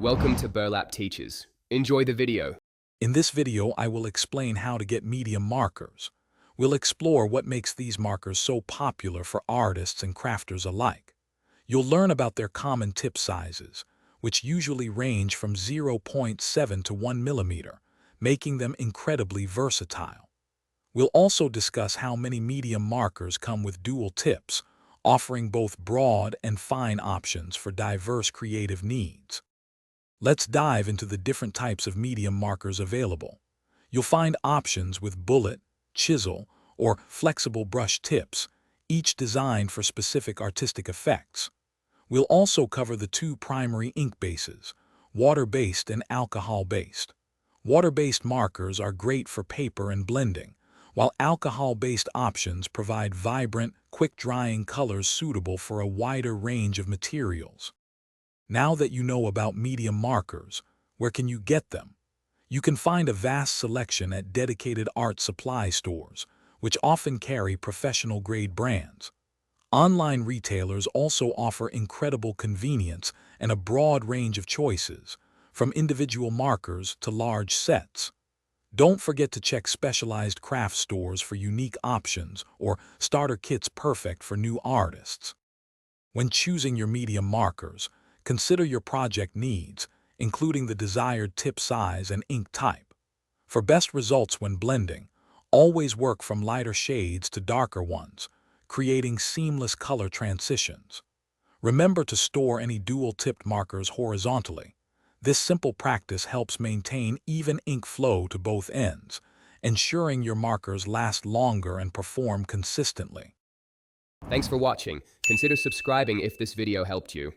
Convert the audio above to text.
Welcome to Burlap Teachers. Enjoy the video. In this video, I will explain how to get medium markers. We'll explore what makes these markers so popular for artists and crafters alike. You'll learn about their common tip sizes, which usually range from 0.7 to 1 millimeter, making them incredibly versatile. We'll also discuss how many medium markers come with dual tips, offering both broad and fine options for diverse creative needs. Let's dive into the different types of medium markers available. You'll find options with bullet, chisel, or flexible brush tips, each designed for specific artistic effects. We'll also cover the two primary ink bases, water-based and alcohol-based. Water-based markers are great for paper and blending, while alcohol-based options provide vibrant, quick-drying colors suitable for a wider range of materials. Now that you know about medium markers, where can you get them? You can find a vast selection at dedicated art supply stores, which often carry professional-grade brands. Online retailers also offer incredible convenience and a broad range of choices, from individual markers to large sets. Don't forget to check specialized craft stores for unique options or starter kits perfect for new artists. When choosing your medium markers, consider your project needs, including the desired tip size and ink type. For best results when blending, always work from lighter shades to darker ones, creating seamless color transitions. Remember to store any dual-tipped markers horizontally. This simple practice helps maintain even ink flow to both ends, ensuring your markers last longer and perform consistently. Thanks for watching. Consider subscribing if this video helped you.